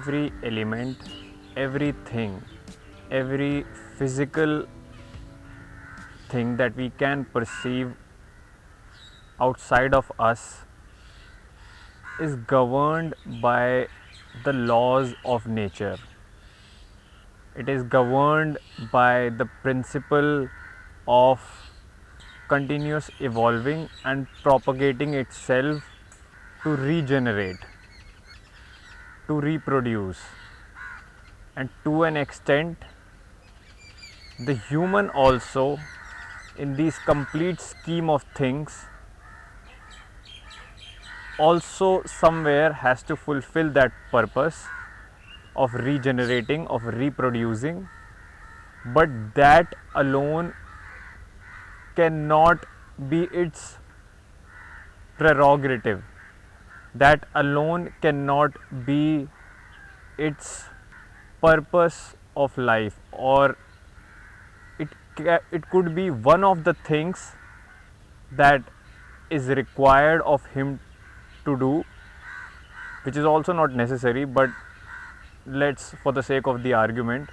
every element, everything, every physical thing that we can perceive outside of us is governed by the laws of nature. It is governed by the principle of continuous evolving and propagating itself to regenerate, to reproduce, and to an extent, the human also, in this complete scheme of things, also somewhere has to fulfill that purpose of regenerating, of reproducing, but that alone cannot be its prerogative. That alone cannot be its purpose of life, or it could be one of the things that is required of him to do, which is also not necessary, but let's, for the sake of the argument,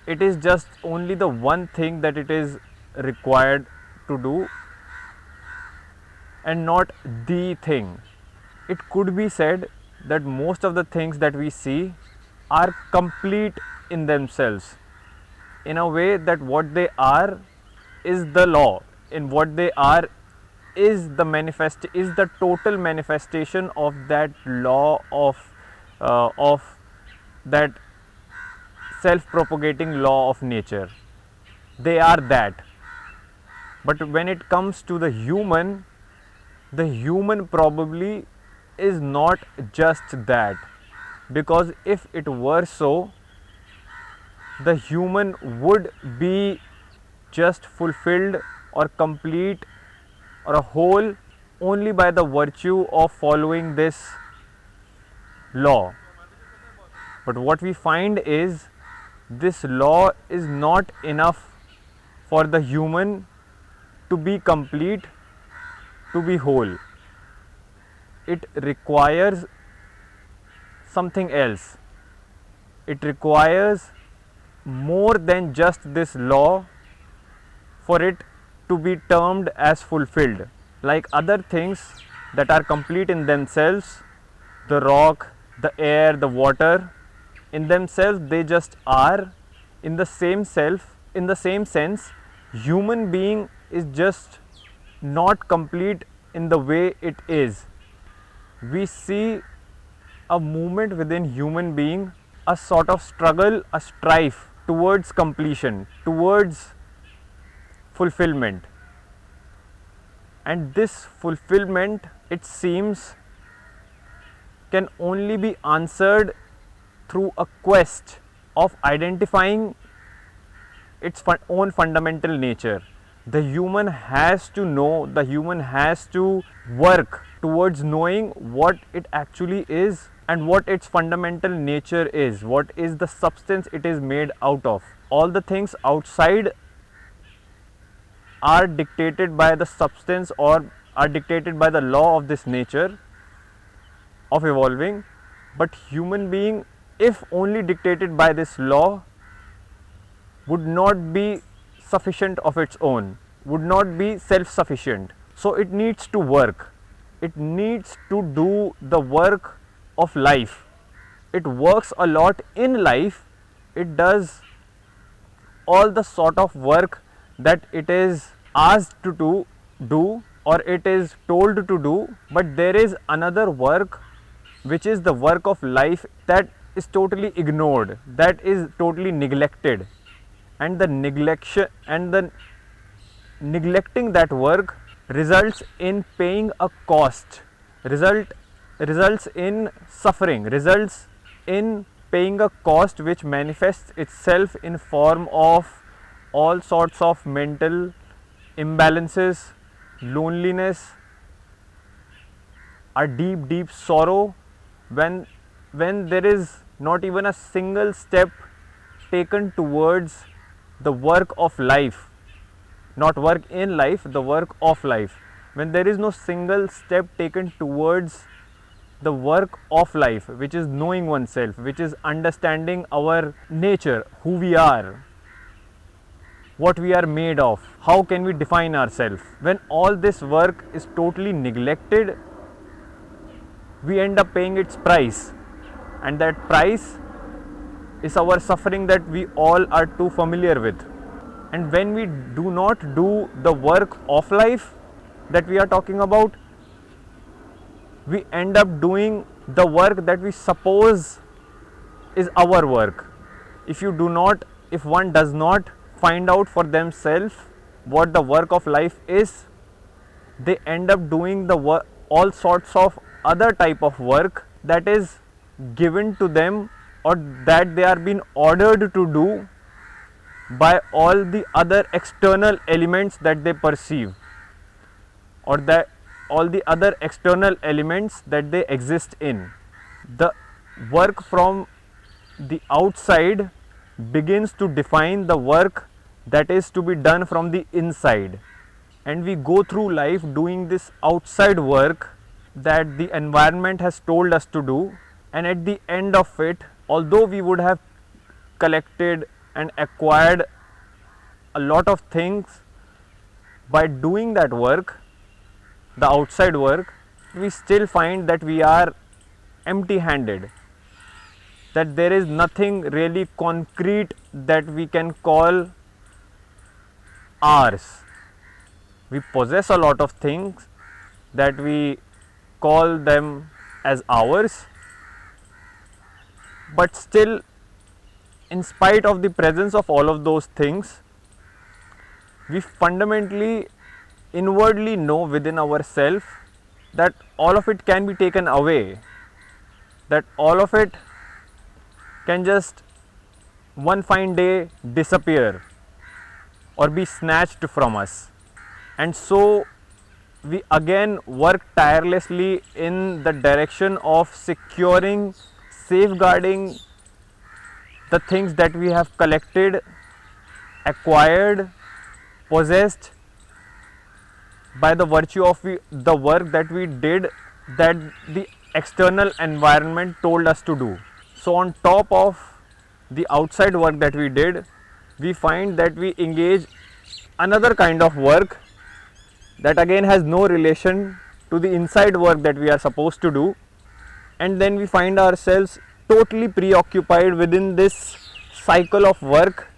it is just only the one thing that it is required to do and not the thing. It could be said that most of the things that we see are complete in themselves, in a way that what they are is the law, in what they are is the total manifestation of that law of that self-propagating law of nature. They are that. But when it comes to the human probably is not just that, because if it were so, the human would be just fulfilled or complete or a whole only by the virtue of following this law. But what we find is this law is not enough for the human to be complete, to be whole. It requires something else. It requires more than just this law for it to be termed as fulfilled. Like other things that are complete in themselves, the rock, the air, the water, in themselves they just are. In the same sense, human being is just not complete in the way it is. We see a movement within human being, a sort of struggle, a strife towards completion, towards fulfillment. And this fulfillment, it seems, can only be answered through a quest of identifying its own fundamental nature. The human has to know, the human has to work towards knowing what it actually is and what its fundamental nature is, what is the substance it is made out of. All the things outside are dictated by the substance or are dictated by the law of this nature of evolving, but human being, if only dictated by this law, would not be sufficient of its own, would not be self-sufficient. So it needs to work. It needs to do the work of life. It works a lot in life. It does all the sort of work that it is asked to do or it is told to do, but there is another work which is the work of life that is totally ignored, that is totally neglected, and the neglecting that work results in paying a cost, results in suffering, results in paying a cost which manifests itself in form of all sorts of mental imbalances, loneliness, a deep sorrow, when there is not even a single step taken towards the work of life, not work in life, the work of life, when there is no single step taken towards the work of life, which is knowing oneself, which is understanding our nature, who we are, what we are made of, how can we define ourselves. When all this work is totally neglected, we end up paying its price, and that price is our suffering that we all are too familiar with. And when we do not do the work of life that we are talking about, we end up doing the work that we suppose is our work. If one does not find out for themselves what the work of life is, they end up doing all sorts of other type of work that is given to them, or that they are being ordered to do by all the other external elements that they perceive, or that all the other external elements that they exist in. The work from the outside begins to define the work that is to be done from the inside, and we go through life doing this outside work that the environment has told us to do, and at the end of it, although we would have collected and acquired a lot of things by doing that work, the outside work, we still find that we are empty handed, that there is nothing really concrete that we can call ours. We possess a lot of things that we call them as ours, but still, in spite of the presence of all of those things, we fundamentally inwardly know within ourselves that all of it can be taken away, that all of it can just one fine day disappear or be snatched from us. And so we again work tirelessly in the direction of securing, safeguarding the things that we have collected, acquired, possessed by the virtue of the work that we did, that the external environment told us to do. So on top of the outside work that we did, we find that we engage another kind of work that again has no relation to the inside work that we are supposed to do, and then we find ourselves totally preoccupied within this cycle of work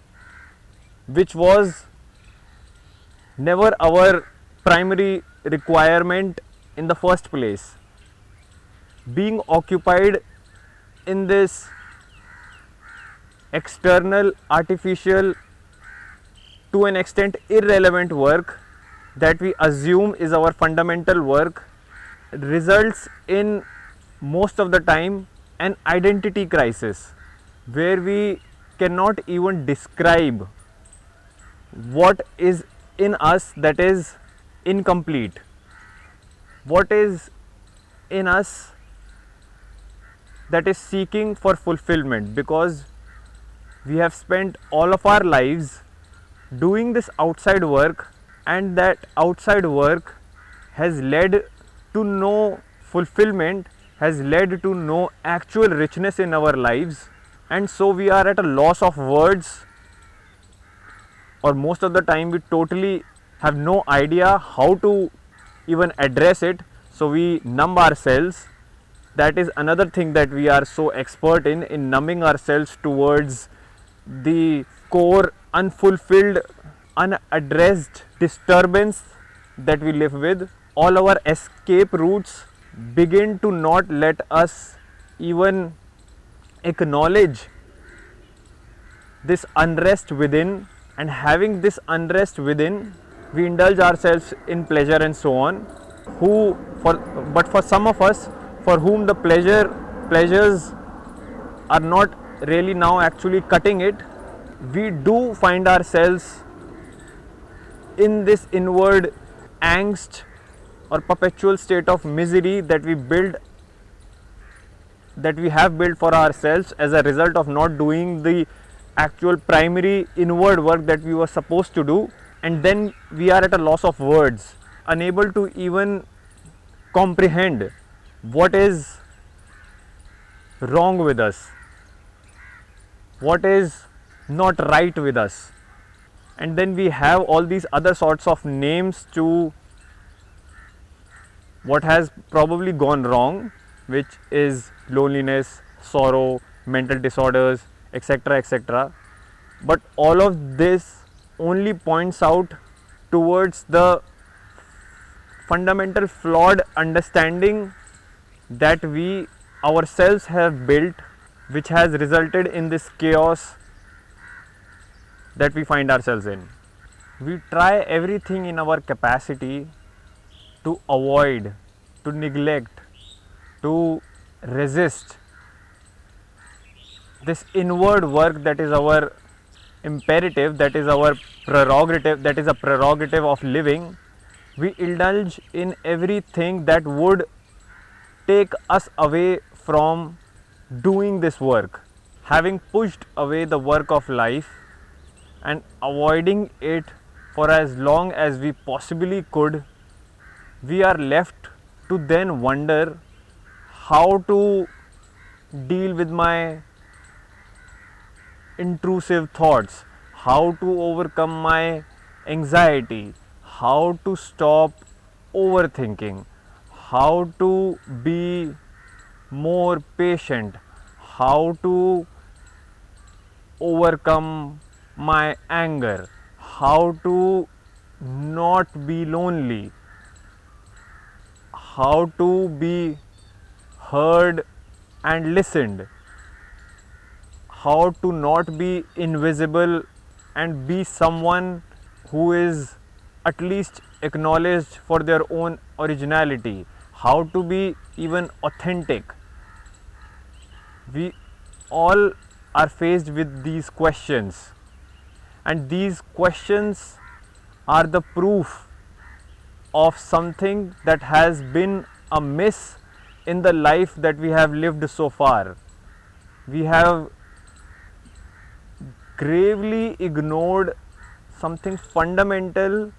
which was never our primary requirement in the first place. Being occupied in this external, artificial, to an extent irrelevant work that we assume is our fundamental work results in, most of the time, an identity crisis, where we cannot even describe what is in us that is incomplete, what is in us that is seeking for fulfillment, because we have spent all of our lives doing this outside work, and that outside work has led to no fulfillment, has led to no actual richness in our lives. And so we are at a loss of words, or most of the time we totally have no idea how to even address it, so we numb ourselves. That is another thing that we are so expert in numbing ourselves towards the core unfulfilled, unaddressed disturbance that we live with. All our escape routes begin to not let us even acknowledge this unrest within, and having this unrest within, we indulge ourselves in pleasure and so on. But for some of us, for whom the pleasures are not really now actually cutting it, we do find ourselves in this inward angst or perpetual state of misery that we have built for ourselves as a result of not doing the actual primary inward work that we were supposed to do. And then we are at a loss of words, unable to even comprehend what is wrong with us, what is not right with us. And then we have all these other sorts of names to what has probably gone wrong, which is loneliness, sorrow, mental disorders, etc. etc. But all of this only points out towards the fundamental flawed understanding that we ourselves have built, which has resulted in this chaos that we find ourselves in. We try everything in our capacity to avoid, to neglect, to resist this inward work that is our imperative, that is our prerogative, that is a prerogative of living. We indulge in everything that would take us away from doing this work. Having pushed away the work of life and avoiding it for as long as we possibly could, we are left to then wonder how to deal with my intrusive thoughts, how to overcome my anxiety, how to stop overthinking, how to be more patient, how to overcome my anger, how to not be lonely, how to be heard and listened, how to not be invisible and be someone who is at least acknowledged for their own originality, how to be even authentic. We all are faced with these questions, and these questions are the proof of something that has been amiss in the life that we have lived so far. We have gravely ignored something fundamental.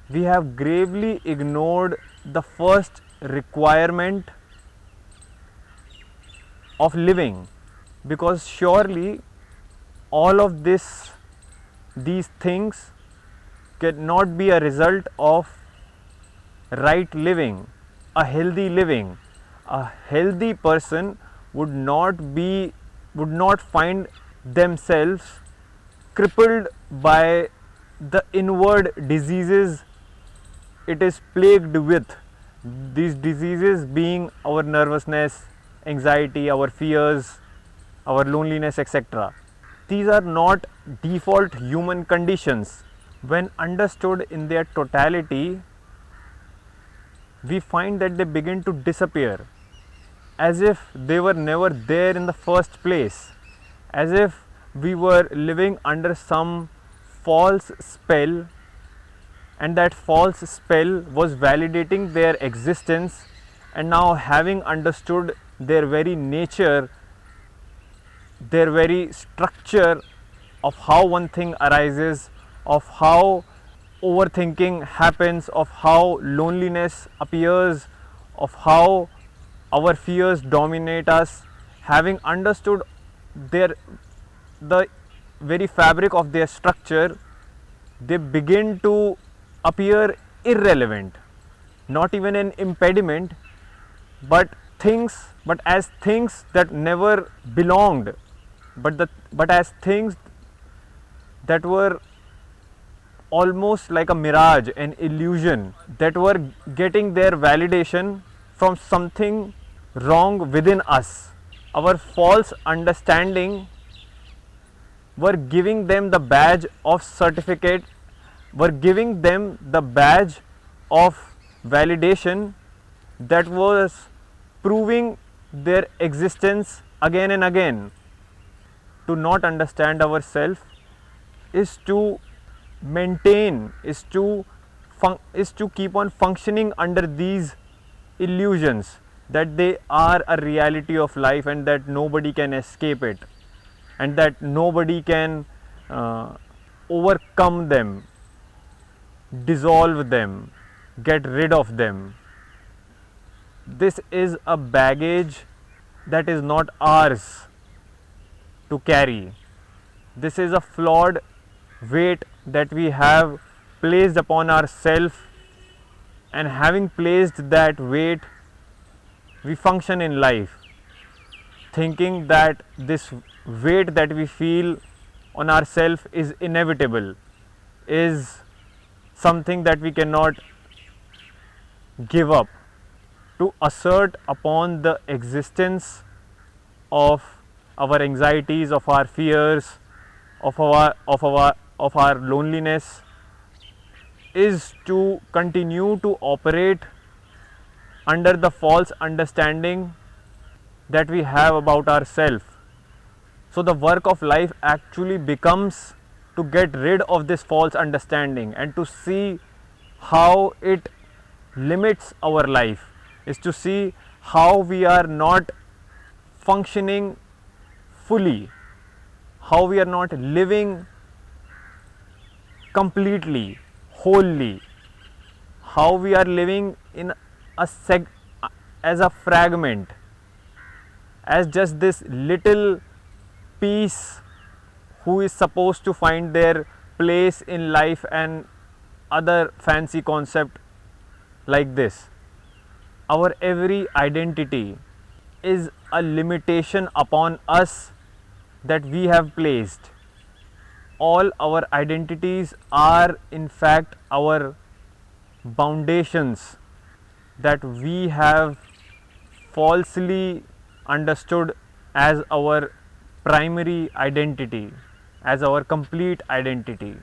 We have gravely ignored the first requirement of living, because surely all of these things cannot be a result of right living, a healthy living. A healthy person would not find themselves crippled by the inward diseases it is plagued with. These diseases being our nervousness, anxiety, our fears, our loneliness, etc. These are not default human conditions. When understood in their totality, we find that they begin to disappear, as if they were never there in the first place, as if we were living under some false spell, and that false spell was validating their existence. And now, having understood their very nature, their very structure of how one thing arises, of how overthinking happens, of how loneliness appears, of how our fears dominate us, having understood the very fabric of their structure, they begin to appear irrelevant, not even an impediment, but as things that never belonged, but as things that were almost like a mirage, an illusion, that were getting their validation from something wrong within us. Our false understanding were giving them the badge of certificate, were giving them the badge of validation that was proving their existence again and again. To not understand ourselves is to maintain, is to keep on functioning under these illusions that they are a reality of life and that nobody can escape it, and that nobody can overcome them, dissolve them, get rid of them. This is a baggage that is not ours to carry. This is a flawed weight that we have placed upon ourselves, and having placed that weight, we function in life thinking that this weight that we feel on ourselves is inevitable, is something that we cannot give up. To assert upon the existence of our anxieties, of our fears, of our loneliness, is to continue to operate under the false understanding that we have about ourselves. So the work of life actually becomes to get rid of this false understanding and to see how it limits our life, is to see how we are not functioning fully, how we are not living completely, wholly, how we are living in as a fragment, as just this little piece who is supposed to find their place in life and other fancy concept like this. Our every identity is a limitation upon us that we have placed. All our identities are in fact our foundations that we have falsely understood as our primary identity, as our complete identity.